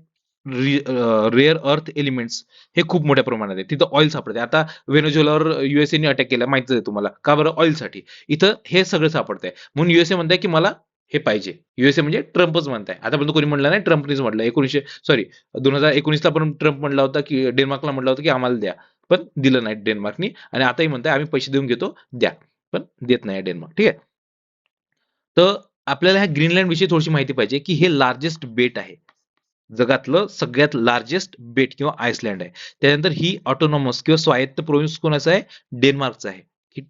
रेअर अर्थ एलिमेंट्स हे खूप मोठ्या प्रमाणात आहे. तिथं ऑइल सापडते. आता व्हेनेझुएलावर यूएसएने अटॅक केला माहितीच आहे तुम्हाला. का बरं? ऑइलसाठी. इथं हे सगळं सापडतंय. म्हणून यूएसए म्हणतंय की मला हे पाहिजे. यूएसए म्हणजे ट्रम्पच म्हणताय. आतापर्यंत कोणी म्हटलं नाही, ट्रम्पनीच म्हटलं. 1900 सॉरी 2019ला पण ट्रम्प म्हटला होता की डेन्मार्कला म्हटलं होतं की आम्हाला द्या. पण दिलं नाही डेन्मार्कनी, आणि आताही म्हणताय आम्ही पैसे देऊन घेतो, द्या, पण देत नाही डेन्मार्क. ठीक आहे. तर आपल्याला ह्या ग्रीनलँड विषयी थोडीशी माहिती पाहिजे की हे लार्जेस्ट बेट आहे, जगातलं सगळ्यात लार्जेस्ट बेट किंवा आइसलँड आहे. त्यानंतर ही ऑटोनॉमस किंवा स्वायत्त प्रोव्हिन्स कोणाचा आहे? डेन्मार्कचा आहे.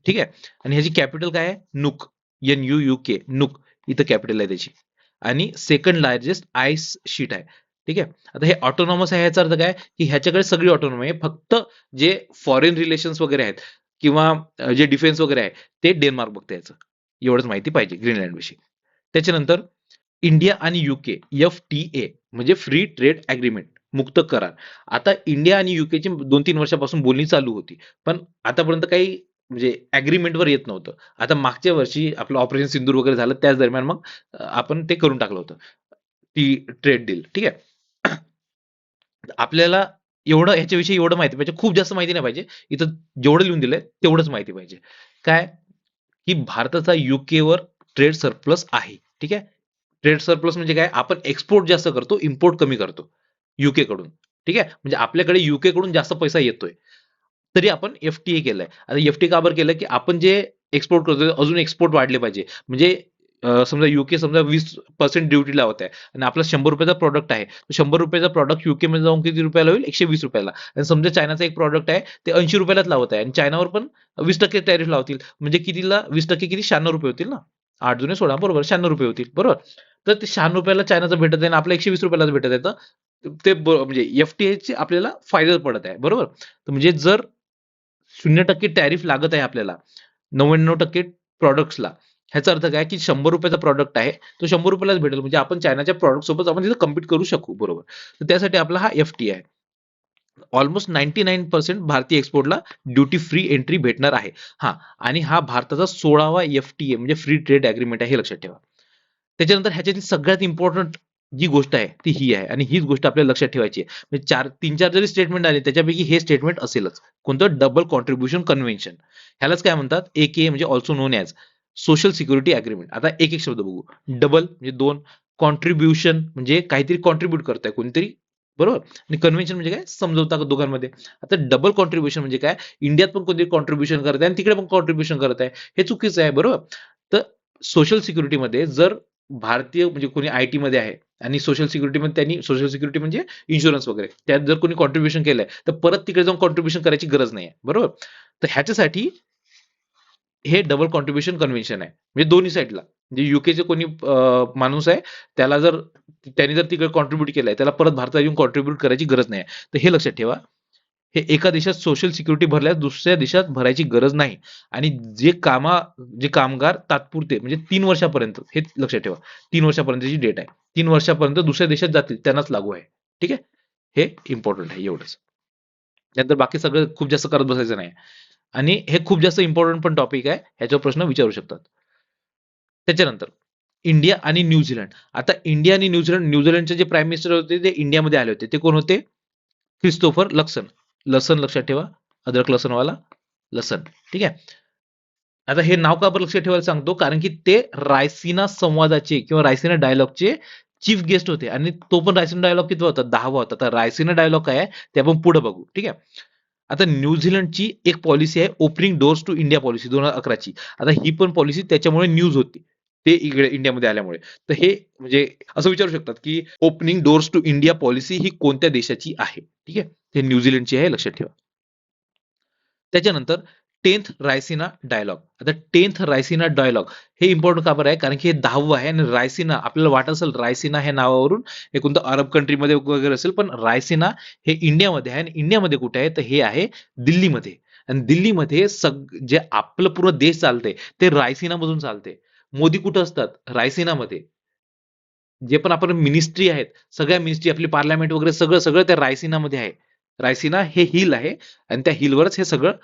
ठीक आहे. आणि ह्याची कॅपिटल काय आहे? नुक, NUUK, नुक इथं कॅपिटल आहे त्याची. आणि सेकंड लार्जेस्ट आईस शीट आहे. ठीक आहे. आता हे ऑटोनॉमस आहे, ह्याचा अर्थ काय की ह्याच्याकडे सगळी ऑटोनॉमी आहे, फक्त जे फॉरेन रिलेशन्स वगैरे आहेत किंवा जे डिफेन्स वगैरे आहे ते डेन्मार्क बघते. याचं एवढंच माहिती पाहिजे ग्रीनलँड विषयी. त्याच्यानंतर इंडिया आणि युके, FTA म्हणजे फ्री ट्रेड अग्रीमेंट, मुक्त करार. आता इंडिया आणि युकेची 2-3 वर्षापासून बोलणी चालू होती, पण आतापर्यंत काही म्हणजे अग्रीमेंटवर येत नव्हतं. आता मागच्या वर्षी आपलं ऑपरेशन सिंदूर वगैरे झालं, त्याच दरम्यान मग आपण ते करून टाकलं होतं, ती ट्रेड डील. ठीक आहे. आपल्याला एवढं ह्याच्याविषयी एवढं माहिती पाहिजे, खूप जास्त माहिती नाही पाहिजे. इथं जेवढं लिहून दिलंय तेवढंच माहिती पाहिजे. काय की भारताचा युकेवर ट्रेड सरप्लस आहे. ठीक आहे. ट्रेड सरप्लस म्हणजे काय? आपण एक्सपोर्ट जास्त करतो, इम्पोर्ट कमी करतो युके कडून. ठीक आहे. म्हणजे आपल्याकडे युके कडून जास्त पैसा येतोय, तरी आपण FTA केलंय. आता FTA का बरं केलं? की आपण जे एक्सपोर्ट करतोय अजून एक्सपोर्ट वाढले पाहिजे. म्हणजे समजा युके समजा 20% ड्युटी लावत आहे आणि आपला ₹100 प्रॉडक्ट आहे. ₹100 प्रॉडक्ट युके मध्ये जाऊन किती रुपयाला होईल? ₹120. आणि समजा चायनाचा एक प्रॉडक्ट आहे, ते ₹80 लावत आहे आणि चायनावर पण 20% टॅरिफ लावतील. म्हणजे कितीला 20% किती? ₹96 होतील ना. 8 जुने 16, बरोबर, ₹96 होतील, बरोबर. तर ते ₹96 चायनाचं भेटत आहे आणि आपल्या ₹120 भेटत आहे. तर ते म्हणजे FTA आपल्याला फायदा पडत आहे, बरोबर. तर म्हणजे जर 0% टॅरिफ लागत आहे आपल्याला 99% प्रॉडक्ट्सला, ह्याचा अर्थ काय की ₹100 प्रॉडक्ट आहे, तो ₹100लाच भेटेल. म्हणजे आपण चायनाच्या प्रॉडक्ट सोबत आपण तिथे कम्पीट करू शकू, बरोबर. तर त्यासाठी आपला हा FTA आहे. ऑलमोस्ट 99% भारतीय एक्सपोर्टला ड्युटी फ्री एंट्री भेटणार आहे. हा, आणि हा भारताचा 16वा FTA म्हणजे फ्री ट्रेड अग्रीमेंट आहे, हे लक्षात ठेवा. त्याच्यानंतर ह्याच्यातील सगळ्यात इम्पॉर्टंट जी गोष्ट आहे ती ही आहे, आणि हीच गोष्ट आपल्याला लक्षात ठेवायची आहे. म्हणजे 3-4 जरी स्टेटमेंट आले त्याच्यापैकी हे स्टेटमेंट असेलच. कोणतं? Double contribution convention. ह्यालाच काय म्हणतात? AKA म्हणजे also non as social security agreement. आता एक एक शब्द बघू. डबल म्हणजे 2, कॉन्ट्रीब्युशन म्हणजे काहीतरी कॉन्ट्रीब्युट करताय कोणतरी, बरोबर. आणि कन्व्हेन्शन म्हणजे काय? समजवता दोघांमध्ये. आता डबल कॉन्ट्रीब्युशन म्हणजे काय? इंडियात पण कोणतरी कॉन्ट्रीब्युशन करत आहे आणि तिकडे पण कॉन्ट्रीब्युशन करत आहे, हे चुकीचं आहे, बरोबर. तर सोशल सिक्युरिटीमध्ये जर भारतीय म्हणजे कोणी IT मध्ये आहे आणि सोशल सिक्युरिटीमध्ये त्यांनी, सोशल सिक्युरिटी म्हणजे इन्शुरन्स वगैरे, त्यात जर कोणी कॉन्ट्रीब्युशन केलंय तर परत तिकडे जाऊन कॉन्ट्रीब्युशन करायची गरज नाही आहे, बरोबर. तर ह्याच्यासाठी हे डबल कॉन्ट्रीब्युशन कन्व्हेन्शन आहे. म्हणजे दोन्ही साईडला, म्हणजे युकेचे कोणी माणूस आहे, त्याला जर त्यांनी जर तिकडे कॉन्ट्रीब्युट केलंय, त्याला परत भारतात येऊन कॉन्ट्रीब्युट करायची गरज नाही. तर हे लक्षात ठेवा. हे एका देशात सोशल सिक्युरिटी भरल्यास दुसऱ्या देशात भरायची गरज नाही. आणि जे कामगार तात्पुरते म्हणजे 3 वर्षापर्यंत, हे लक्षात ठेवा, 3 वर्षापर्यंतची डेट आहे. 3 वर्षापर्यंत दुसऱ्या देशात जातील त्यांनाच लागू आहे. ठीक आहे. हे इम्पॉर्टंट आहे, एवढंच. त्यानंतर बाकी सगळं खूप जास्त करत बसायचं नाही. आणि हे खूप जास्त इम्पॉर्टंट पण टॉपिक आहे, ह्याच्यावर प्रश्न विचारू शकतात. त्याच्यानंतर इंडिया आणि न्यूझीलंड. आता इंडिया आणि न्यूझीलंडचे जे प्राईम मिनिस्टर होते ते इंडियामध्ये आले होते. ते कोण होते? Christopher Luxon. लसन लक्षात ठेवा, अद्रक लसणवाला, लसन. ठीक आहे. आता हे नाव का बरं लक्षात ठेवायला सांगतो? कारण की ते रायसिना संवादाचे किंवा रायसिना डायलॉगचे चीफ गेस्ट होते, आणि तो पण रायसिना डायलॉग किती होता? 10वा होता. तर रायसिना डायलॉग काय आहे ते आपण पुढे बघू. ठीक आहे. आता न्यूझीलंडची एक पॉलिसी आहे, opening doors to India policy 2011ची. आता ही पण पॉलिसी त्याच्यामुळे न्यूज होती, ते इकडे इंडियामध्ये आल्यामुळे. तर हे म्हणजे असं विचारू शकतात की opening doors to India policy ही कोणत्या देशाची आहे? ठीक आहे. हे न्यूझीलंडची आहे, लक्षात ठेवा. त्याच्यानंतर 10th रायसिना डायलॉग. आता 10th रायसिना डायलॉग हे इम्पॉर्टंट का बरं आहे? कारण की हे 10वं आहे, आणि रायसिना आपल्याला वाटत असेल रायसिना हे नावावरून हे कोणतं अरब कंट्रीमध्ये वगैरे असेल, पण रायसिना हे इंडियामध्ये आहे. आणि इंडियामध्ये कुठे आहे? तर हे आहे दिल्लीमध्ये. आणि दिल्लीमध्ये जे आपलं पूर्ण देश चालते ते रायसिनामधून चालते. मोदी कुठं असतात? रायसिनामध्ये. जे पण आपण मिनिस्ट्री आहेत, सगळ्या मिनिस्ट्री, आपली पार्लमेंट वगैरे सगळं सगळं त्या रायसिनामध्ये आहे. रायसिना हे हिल आहे, आणि त्या हिलवरच हे सगळं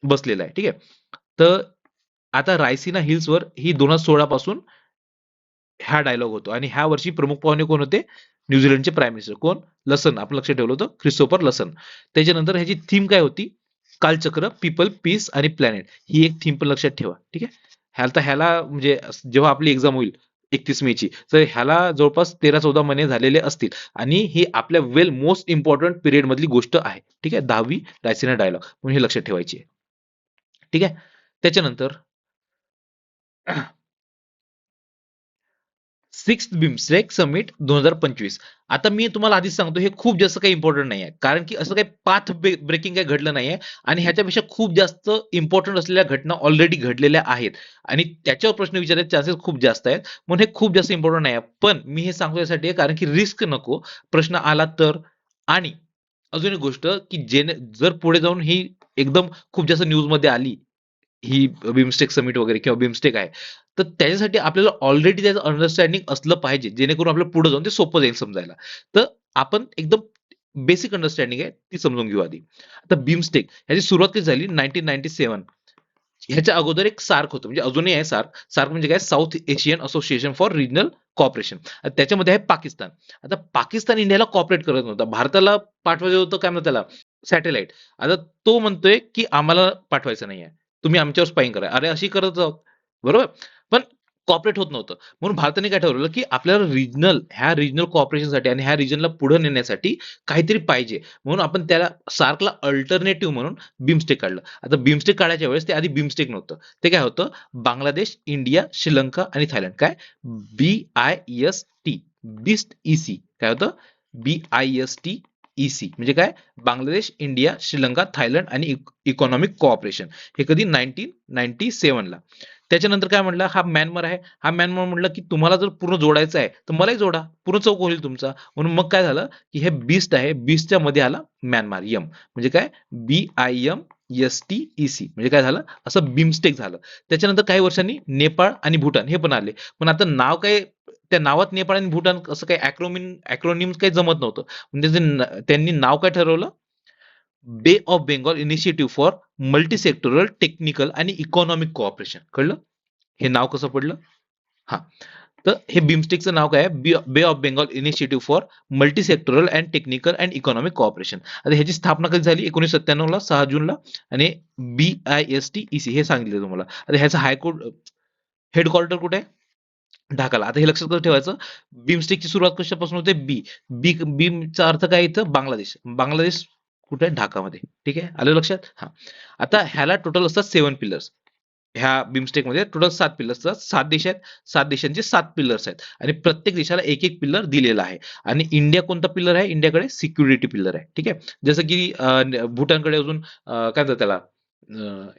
बसलेलं आहे. ठीक आहे. तर आता रायसिना हिल्सवर ही 2016 पासून हा डायलॉग होतो, आणि ह्या वर्षी प्रमुख पाहुणे कोण होते? न्यूझीलंडचे प्राईम मिनिस्टर कोण? लसन. आपण लक्षात ठेवलं होतं, क्रिस्टोफर लसन. त्याच्यानंतर ह्याची थीम काय होती? कालचक्र, पीपल, पीस आणि प्लॅनेट, ही एक थीम पण लक्षात ठेवा. ठीक आहे. ह्याला म्हणजे जेव्हा आपली एक्झाम होईल 31 मेची. तर ह्याला जवळपास 13-14 महिने झालेले असतील आणि ही आपल्या मोस्ट इम्पॉर्टंट पिरियड मधली गोष्ट आहे. ठीक आहे, 10वी रायसिना डायलॉग म्हणून हे लक्षात ठेवायची आहे. ठीक आहे. त्याच्यानंतर सिक्स बिमस्टेक समिट 2025. आता मी तुम्हाला आधीच सांगतो, हे खूप जास्त काही इम्पॉर्टंट नाही आहे, कारण की असं काही पाथ ब्रेकिंग काही घडलं नाहीये आणि ह्याच्यापेक्षा खूप जास्त इम्पॉर्टंट असलेल्या घटना ऑलरेडी घडलेल्या आहेत आणि त्याच्यावर प्रश्न विचारायचे चान्सेस खूप जास्त आहेत. म्हणून हे खूप जास्त इम्पॉर्टंट नाही आहे. पण मी हे सांगतो यासाठी आहे, कारण की रिस्क नको, प्रश्न आला तर. आणि अजून एक गोष्ट की जर पुढे जाऊन ही एकदम खूप जास्त न्यूज मध्ये आली, ही बिमस्टेक समिट वगैरे किंवा बिमस्टेक आहे, तर त्याच्यासाठी आपल्याला ऑलरेडी त्याचं अंडरस्टँडिंग असलं पाहिजे, जेणेकरून आपल्याला पुढे जाऊन ते सोपं जाईल समजायला. तर आपण एकदम बेसिक अंडरस्टँडिंग आहे ती समजून घेऊ आधी. आता बिमस्टेक ह्याची सुरुवात कधी झाली? 1997. ह्याच्या अगोदर एक सार्क होतं, म्हणजे अजूनही आहे सार्क. सार्क म्हणजे काय? South Asian Association for Regional Cooperation. त्याच्यामध्ये आहे पाकिस्तान. आता पाकिस्तान इंडियाला कॉपरेट करत नव्हता, भारताला पाठवायचं होतं, काय म्हणतात त्याला, सॅटेलाइट. आता तो म्हणतोय की आम्हाला पाठवायचं नाहीये, तुम्ही आमच्यावर स्पाईंग करा. अरे अशी करत आहोत, बरोबर. पण कॉपरेट होत नव्हतं, म्हणून भारताने काय ठरवलं की आपल्याला ह्या रिजनल कॉपरेशनसाठी आणि ह्या रिजनला पुढे नेण्यासाठी काहीतरी पाहिजे, म्हणून आपण त्याला सार्कला अल्टरनेटिव्ह म्हणून बिमस्टेक काढलं. आता बिमस्टेक काढायच्या वेळेस ते आधी बिमस्टेक नव्हतं, ते काय होतं? बांगलादेश, इंडिया, श्रीलंका आणि थायलंड. काय? BIST, BIST EC. काय होतं? BIST EC म्हणजे काय? बांगलादेश, इंडिया, श्रीलंका, थायलंड आणि इकॉनॉमिक कोऑपरेशन. हे कधी? 1997ला. त्याच्यानंतर काय म्हटलं? हा म्यानमार आहे. हा म्यानमार म्हटलं की तुम्हाला जर पूर्ण जोडायचं आहे तर मलाही जोडा, पूर्ण चौक होईल तुमचा. म्हणून मग काय झालं की हे बिस्ट आहे, बिस्टच्या मध्ये आला म्यानमार, यम म्हणजे काय? BIMSTEC म्हणजे काय झालं? असं बिमस्टेक झालं. त्याच्यानंतर काही वर्षांनी नेपाळ आणि भूटान हे पण आले. पण आता नाव काय, त्या नावात नेपाळ आणि भूटान असं काही अॅक्रोनिम काही जमत नव्हतं. म्हणजे त्यांनी नाव काय ठरवलं? बे of Bengal initiative for multi sectoral technical आणि इकॉनॉमिक कोऑपरेशन. कळलं हे नाव कसं पडलं? हा. तर हे बिमस्टेकचं नाव काय आहे? बे of Bengal initiative for multi sectoral and technical and economic cooperation. आता ह्याची स्थापना कधी झाली? 1997ला, 6 जूनला. आणि BISTEC हे सांगितलं तुम्हाला. आता ह्याचं हायकोर्ट हेडक्वार्टर कुठे आहे? ढाकाला. आता हे लक्षात कसं ठेवायचं? बिमस्टेकची सुरुवात कशापासून होते? बी बीमचा अर्थ काय इथं? बांगलादेश. बांगलादेश कुठे आहे? ढाकामध्ये. ठीक आहे, आलं लक्षात? हा. आता ह्याला टोटल असतात 7 पिलर्स. ह्या बिमस्टेक मध्ये टोटल 7 पिलर्स असतात. 7 देश आहेत, 7 देशांचे 7 पिलर्स आहेत आणि प्रत्येक देशाला एक एक पिलर दिलेला आहे. आणि इंडिया कोणता पिलर आहे? इंडियाकडे सिक्युरिटी पिलर आहे. ठीक आहे, जसं की भूटानकडे अजून काय म्हणतात त्याला,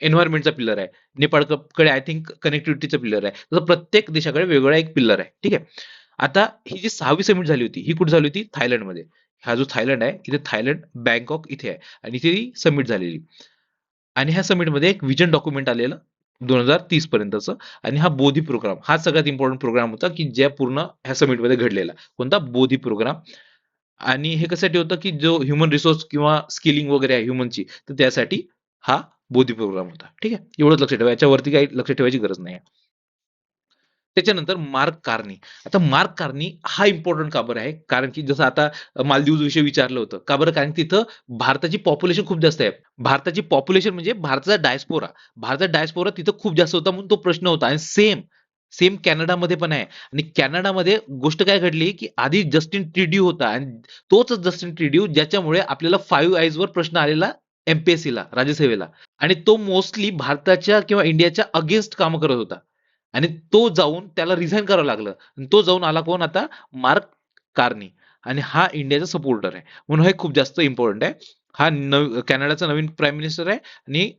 एन्व्हायरमेंटचा पिलर आहे. नेपाळकडे आय थिंक कनेक्टिव्हिटीचा पिलर आहे. तसं प्रत्येक देशाकडे वेगवेगळा एक पिलर आहे. ठीक आहे. आता ही जी 6वी समिट झाली होती, ही कुठे झाली होती? थायलंडमध्ये. हा जो थायलंड आहे, इथे थायलंड बँकॉक इथे आहे आणि इथे समिट झालेली. आणि ह्या समिटमध्ये एक विजन डॉक्युमेंट आलेलं 2030 पर्यंतचं. आणि हा बोधी प्रोग्राम हा सगळ्यात इम्पॉर्टंट प्रोग्राम होता की ज्या पूर्ण ह्या समिटमध्ये घडलेला. कोणता? बोधी प्रोग्राम. आणि हे कशासाठी होतं की जो ह्युमन रिसोर्स किंवा स्किलिंग वगैरे आहे ह्युमनची, तर त्यासाठी हा बोधी प्रोग्राम होता. ठीक आहे, एवढंच लक्षात ठेवा, याच्यावरती काही लक्ष ठेवायची गरज नाही. त्याच्यानंतर मार्क कार्नी. आता मार्क कार्नी हा इम्पॉर्टंट का बरं आहे? कारण की जसं आता मालदीव विषयी विचारलं होतं का बरं? कारण तिथं भारताची पॉप्युलेशन खूप जास्त आहे. भारताची पॉप्युलेशन म्हणजे भारताचा डायस्पोरा, भारताचा डायस्पोरा तिथं खूप जास्त होता, म्हणून तो प्रश्न होता. आणि सेम सेम कॅनडामध्ये पण आहे. आणि कॅनडामध्ये गोष्ट काय घडली की आधी जस्टिन ट्रिड्यू होता आणि तोच जस्टिन ट्रिड्यू ज्याच्यामुळे आपल्याला 5 आयज वर प्रश्न आलेला MPSC ला, राज्यसेवेला. आणि तो मोस्टली भारताच्या किंवा इंडियाच्या अगेन्स्ट काम करत होता. आणि तो जाऊन त्याला रिझाईन करावं लागलं. आणि तो जाऊन आला कोण आता? Mark Carney. आणि हा इंडियाचा सपोर्टर आहे, म्हणून हे खूप जास्त इम्पॉर्टंट आहे. हा कॅनडाचा नवीन प्राईम मिनिस्टर आहे. आणि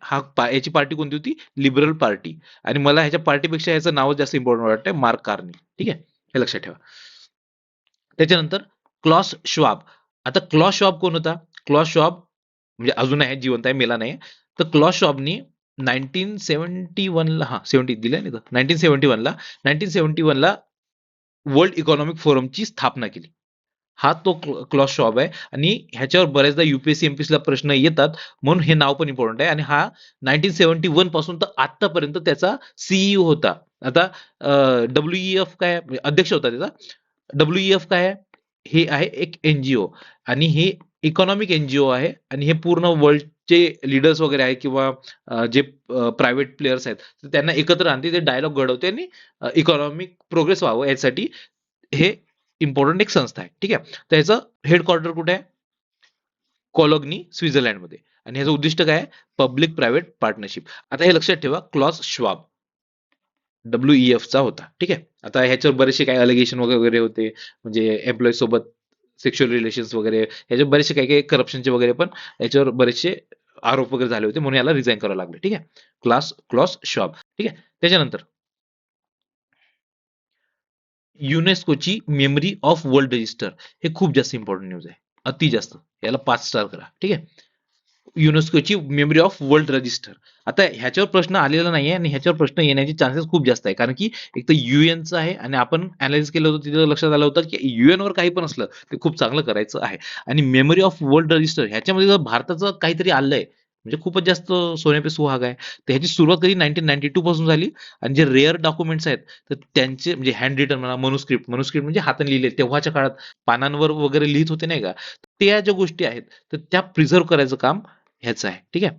याची पार्टी कोणती होती? Liberal party. आणि मला ह्याच्या पार्टीपेक्षा ह्याचं नाव जास्त इम्पॉर्टंट वाटतंय, मार्क कार्नी. ठीक आहे, हे लक्षात ठेवा. त्याच्यानंतर क्लॉस श्वाब. आता क्लॉस श्वाब कोण होता? क्लॉस श्वाब म्हणजे अजून आहे, जिवंत आहे, मेला नाही. तर क्लॉस श्वाबनी 1971ला, हा 70 दिलंय ना, 1971ला वर्ल्ड इकॉनॉमिक फोरमची स्थापना केली. हा तो क्लॉस श्वाब आहे. आणि ह्याच्यावर बऱ्याचदा UPSC MPSC ला प्रश्न येतात, म्हणून हे नाव पण इम्पॉर्टंट आहे. आणि हा 1971 पासून तर आतापर्यंत त्याचा CEO होता. आता WEF काय अध्यक्ष होता त्याचा. WEF काय आहे? हे आहे एक NGO. आणि हे इकॉनॉमिक एनजीओ आहे आणि हे पूर्ण वर्ल्डचे लीडर्स वगैरे आहे किंवा जे प्रायव्हेट प्लेयर्स आहेत तर त्यांना एकत्र आणते, ते डायलॉग घडवते आणि इकॉनॉमिक प्रोग्रेस व्हावं यासाठी हे इम्पॉर्टंट एक संस्था आहे. ठीक आहे. तर ह्याचं हेडक्वार्टर कुठे आहे? कोलोग्नी स्वित्झर्लंडमध्ये. आणि ह्याचं उद्दिष्ट काय आहे? Public private partnership. आता हे लक्षात ठेवा, क्लॉस श्वाब WEF चा होता. ठीक आहे. आता ह्याच्यावर बरेचसे काही अलिगेशन वगैरे होते, म्हणजे एम्प्लॉई सोबत सेक्शुअल रिलेशन्स वगैरे, ह्याच्यावर बरेचसे काही काही करप्शनचे वगैरे पण याच्यावर बरेचसे आरोप वगैरे झाले होते, म्हणून याला रिझाईन करावं लागले. ठीक आहे. क्लॉस श्वाब. ठीक आहे. त्याच्यानंतर युनेस्कोची मेमरी ऑफ वर्ल्ड रजिस्टर, हे खूप जास्त इम्पॉर्टंट न्यूज आहे. अति जास्त. याला 5 स्टार करा. ठीक आहे. युनेस्कोची मेमरी ऑफ वर्ल्ड रजिस्टर. आता ह्याच्यावर प्रश्न आलेला नाहीये आणि ह्याच्यावर प्रश्न येण्याचे चान्सेस खूप जास्त आहे, कारण की एक तर युएनचं आहे आणि आपण अनालाइज केलं होतं, तिथं लक्षात आलं होतं की UN वर काही पण असलं ते खूप चांगलं करायचं आहे. आणि मेमरी ऑफ वर्ल्ड रजिस्टर ह्याच्यामध्ये जर भारताचं काहीतरी आलंय म्हणजे खूपच जास्त सोने पे सुहागा आहे. तर ह्याची सुरुवात कधी 1992 पासून झाली. आणि जे रेअर डॉक्युमेंट्स आहेत तर त्यांचे म्हणजे हँड रिटन म्हणा, मनुस्क्रिप्ट म्हणजे हाताने लिहिले तेव्हाच्या काळात पानांवर वगैरे लिहित होते नाही का, त्या ज्या गोष्टी आहेत तर त्या प्रिझर्व्ह करायचं काम ह्याचं आहे. ठीक आहे.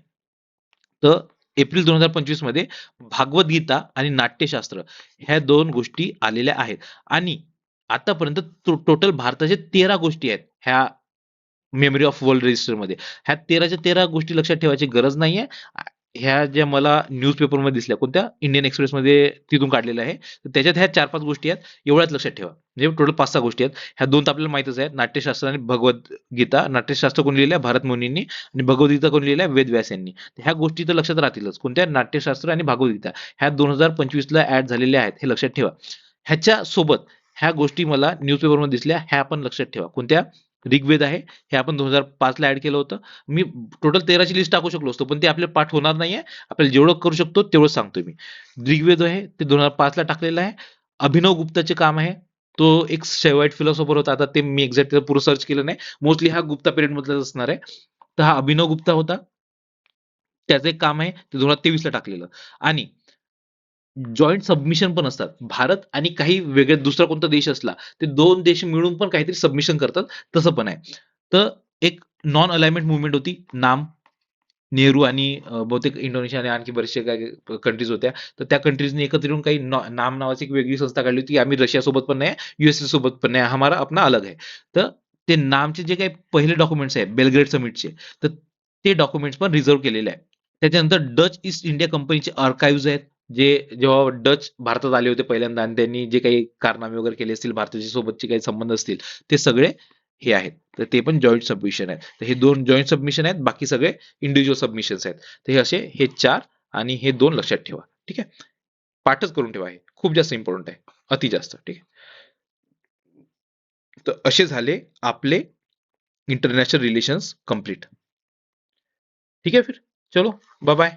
तर एप्रिल 2025 मध्ये भागवत गीता आणि नाट्यशास्त्र ह्या 2 गोष्टी आलेल्या आहेत. आणि आतापर्यंत टोटल भारताचे 13 गोष्टी आहेत ह्या मेमरी ऑफ वर्ल्ड रजिस्टरमध्ये. ह्या 13च्या 13 गोष्टी लक्षात ठेवायची गरज नाहीये. ह्या ज्या मला न्यूजपेपरमध्ये दिसल्या, कोणत्या? इंडियन एक्सप्रेसमध्ये तिथून काढलेल्या आहे. तर त्याच्यात ह्या 4-5 गोष्टी आहेत. एवढ्याच लक्षात ठेवा. म्हणजे टोटल 5-6 गोष्टी आहेत. ह्या 2 तर आपल्याला माहीतच आहेत. नाट्यशास्त्र आणि भगवद्गीता. नाट्यशास्त्र कोणी लिहिलंय? भारत मुनींनी. आणि भगवद्गीता कोणी लिहिलंय? वेदव्यास यांनी. तर ह्या गोष्टी तर लक्षात राहतीलच. कोणत्या? नाट्यशास्त्र आणि भगवद्गीता. ह्या 2025 ला ऍड झालेल्या आहेत. हे लक्षात ठेवा. ह्याच्या सोबत ह्या गोष्टी मला न्यूजपेपरमध्ये दिसल्या, ह्या पण लक्षात ठेवा. कोणत्या? ऋग्वेद आहे, हे आपण 2005 ला ऍड केलं होतं. मी टोटल 13ची लिस्ट टाकू शकलो असतो, पण ते आपल्याला पाठ होणार नाहीये. आपल्याला जेवढं करू शकतो तेवढं सांगतोय मी. ऋग्वेद आहे ते 2005 ला टाकलेलं आहे. अभिनव गुप्ताचे काम आहे. तो एक शेवाईट फिलॉसॉफर होता. आता ते मी एक्झॅक्ट पुरं सर्च केलं नाही. मोस्टली हा गुप्ता पिरियड मधलाच असणार आहे. तर हा अभिनव गुप्ता होता. त्याचं एक काम आहे ते 2023 ला टाकलेलं. आणि जॉईंट सबमिशन पण असतात. भारत आणि काही वेगळे दुसरा कोणता देश असला, ते 2 देश मिळून पण काहीतरी सबमिशन करतात, तसं पण आहे. तर एक नॉन अलाइनमेंट मूव्हमेंट होती, नाम, नेहरू आणि बहुतेक इंडोनेशिया आणि आणखी बरेचसे काही कंट्रीज होत्या. तर त्या कंट्रीजनी एकत्र येऊन काही नाम नावाची एक वेगळी संस्था काढली होती, की आम्ही रशियासोबत पण नाही, USA सोबत पण नाही, हमारा अपना अलग है. तर ते नामचे जे काही पहिले डॉक्युमेंट्स आहेत बेलग्रेड समिटचे, तर ते डॉक्युमेंट्स पण रिझर्व्ह केलेले आहेत. त्याच्यानंतर डच ईस्ट इंडिया कंपनीचे आर्काइव्हज आहेत, जे जेव्हा डच भारतात आले होते पहिल्यांदा आणि त्यांनी जे काही कारनामे वगैरे केले असतील, भारताच्या सोबतचे काही संबंध असतील, ते सगळे हे आहेत. तर ते पण जॉईंट सबमिशन आहेत. तर हे 2 जॉईंट सबमिशन आहेत, बाकी सगळे इंडिव्हिज्युअल सबमिशन्स आहेत. तर हे असे हे 4 आणि हे 2 लक्षात ठेवा. ठीक आहे. पाठच करून ठेवा, हे खूप जास्त इम्पॉर्टंट आहे, अति जास्त. ठीक आहे. तर असे झाले आपले इंटरनॅशनल रिलेशन्स कंप्लीट. ठीक है फिर, चलो बाय बाय.